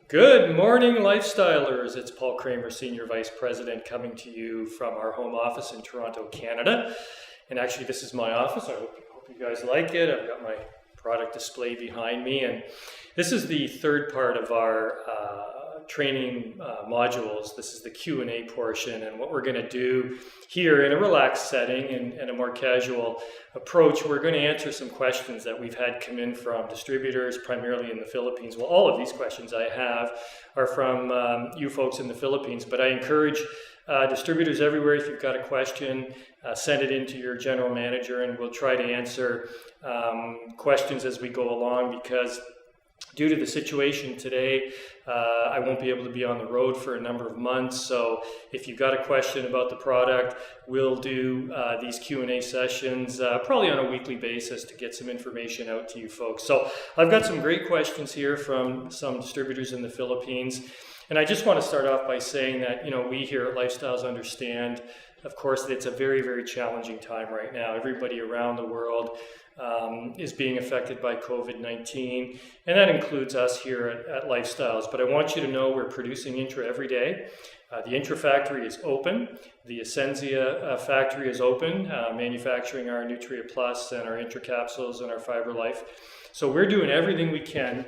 Good morning, lifestylers. It's Paul Kramer, Senior Vice President, coming to you from our home office in Toronto, Canada. And actually, this is my office. I hope you guys like it. I've got my product display behind me. And this is the third part of our training modules. This is the Q&A portion. And what we're going to do here in a relaxed setting and a more casual approach, we're going to answer some questions that we've had come in from distributors, primarily in the Philippines. Well, all of these questions I have are from you folks in the Philippines, but I encourage distributors everywhere, if you've got a question, send it in to your general manager, and we'll try to answer questions as we go along, because due to the situation today, I won't be able to be on the road for a number of months. So if you've got a question about the product, we'll do these Q&A sessions probably on a weekly basis to get some information out to you folks. So I've got some great questions here from some distributors in the Philippines. And I just want to start off by saying that, we here at Lifestyles understand, of course, that it's a very, very challenging time right now. Everybody around the world is being affected by COVID-19, and that includes us here at Lifestyles. But I want you to know we're producing Intra every day. The Intra factory is open. The Essensia factory is open, manufacturing our Nutria Plus and our Intra capsules and our Fiber Life. So we're doing everything we can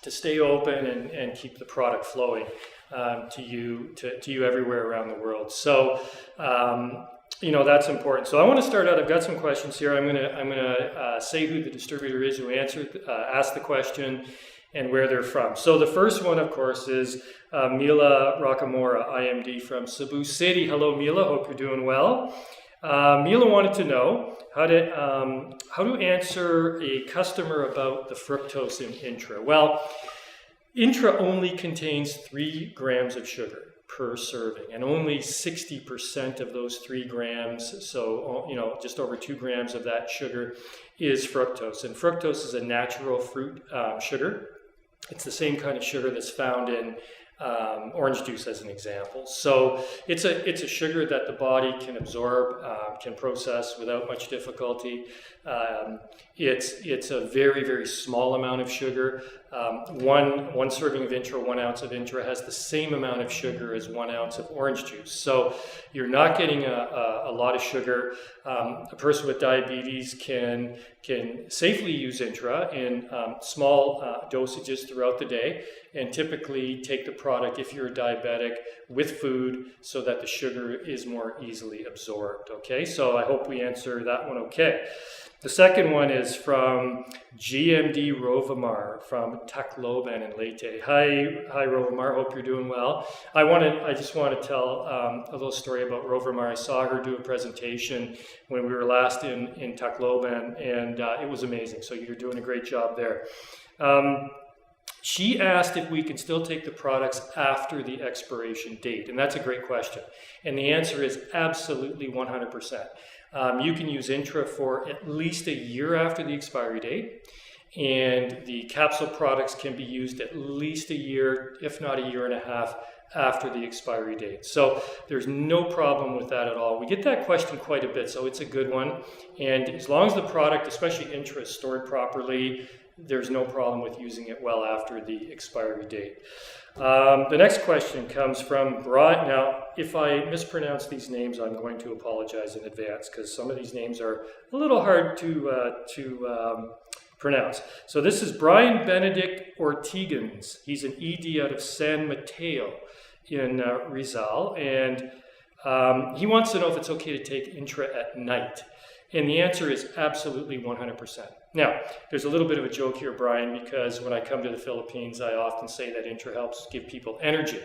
to stay open and keep the product flowing to you everywhere around the world. So that's important. So I want to start out. I've got some questions here. I'm gonna say who the distributor is who asked the question and where they're from. So the first one, of course, is Mila Rockamora, IMD from Cebu City. Hello, Mila. Hope you're doing well. Mila wanted to know how to answer a customer about the fructose in Intra. Well, Intra only contains 3 grams of sugar per serving, and only 60% of those 3 grams, so just over 2 grams of that sugar, is fructose. And fructose is a natural fruit sugar. It's the same kind of sugar that's found in orange juice, as an example. So it's a sugar that the body can absorb, can process without much difficulty. It's a very, very small amount of sugar. One serving of Intra, 1 ounce of Intra, has the same amount of sugar as 1 ounce of orange juice. So you're not getting a lot of sugar. A person with diabetes can safely use Intra in small dosages throughout the day, and typically take the product, if you're a diabetic, with food so that the sugar is more easily absorbed. Okay, so I hope we answer that one okay. The second one is from GMD Rovamar from Tacloban in Leyte. Hi Rovamar, hope you're doing well. I just want to tell a little story about Rovamar. I saw her do a presentation when we were last in Tacloban, and it was amazing. So you're doing a great job there. She asked if we can still take the products after the expiration date, and that's a great question. And the answer is absolutely 100%. You can use Intra for at least a year after the expiry date, and the capsule products can be used at least a year, if not a year and a half, after the expiry date. So there's no problem with that at all. We get that question quite a bit, so it's a good one. And as long as the product, especially Intra, is stored properly, there's no problem with using it well after the expiry date. The next question comes from Brian. Now, if I mispronounce these names, I'm going to apologize in advance, because some of these names are a little hard to pronounce. So this is Brian Benedict Ortigans. He's an ED out of San Mateo in Rizal, and he wants to know if it's okay to take Intra at night. And the answer is absolutely 100%. Now, there's a little bit of a joke here, Brian, because when I come to the Philippines, I often say that Intra helps give people energy.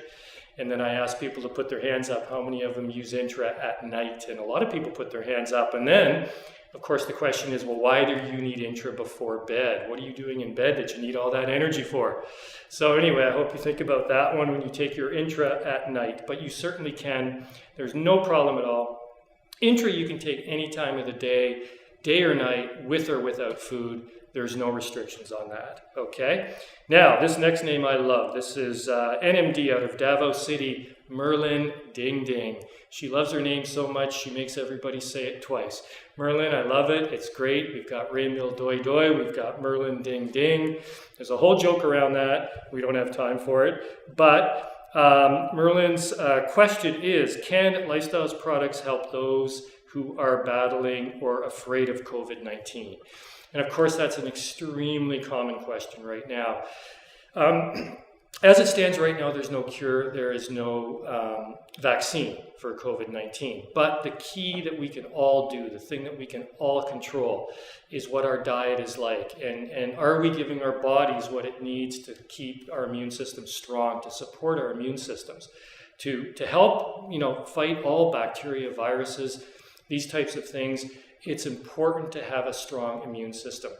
And then I ask people to put their hands up, how many of them use Intra at night? And a lot of people put their hands up. And then, of course, the question is, well, why do you need Intra before bed? What are you doing in bed that you need all that energy for? So anyway, I hope you think about that one when you take your Intra at night. But you certainly can. There's no problem at all. Intra you can take any time of the day or night, with or without food. there's no restrictions on that, okay? Now, this next name I love. This is NMD out of Davao City, Merlin Ding Ding. She loves her name so much, she makes everybody say it twice. Merlin, I love it. It's great. We've got Raymil Doi Doi. We've got Merlin Ding Ding. There's a whole joke around that. We don't have time for it. But Merlin's question is, can Lifestyles products help those who are battling or afraid of COVID-19? And of course, that's an extremely common question right now. As it stands right now, there's no cure, there is no vaccine for COVID-19. But the key that we can all do, the thing that we can all control, is what our diet is like. And are we giving our bodies what it needs to keep our immune system strong, to support our immune systems, to help, fight all bacteria, viruses, these types of things. It's important to have a strong immune system.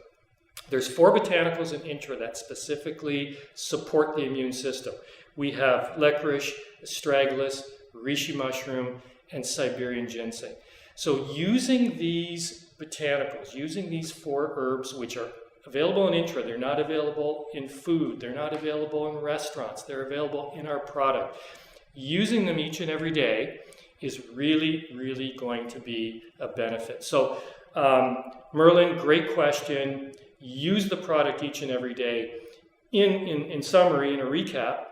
There's 4 botanicals in Intra that specifically support the immune system. We have licorice, astragalus, reishi mushroom, and Siberian ginseng. So using these botanicals, using these 4 herbs, which are available in Intra, they're not available in food, they're not available in restaurants, they're available in our product. Using them each and every day is really, really going to be a benefit. So Merlin, great question. Use the product each and every day. In summary, in a recap,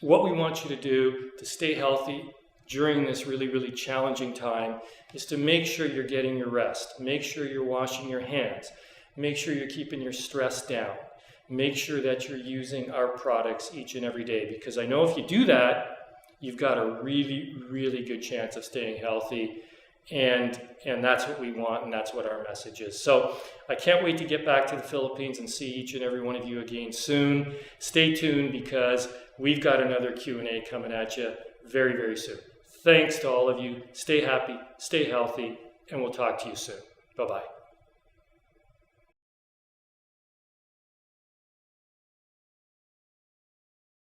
what we want you to do to stay healthy during this really, really challenging time is to make sure you're getting your rest. Make sure you're washing your hands. Make sure you're keeping your stress down. Make sure that you're using our products each and every day, because I know if you do that, you've got a really, really good chance of staying healthy. And that's what we want, and that's what our message is. So I can't wait to get back to the Philippines and see each and every one of you again soon. Stay tuned, because we've got another Q&A coming at you very, very soon. Thanks to all of you. Stay happy, stay healthy, and we'll talk to you soon. Bye-bye.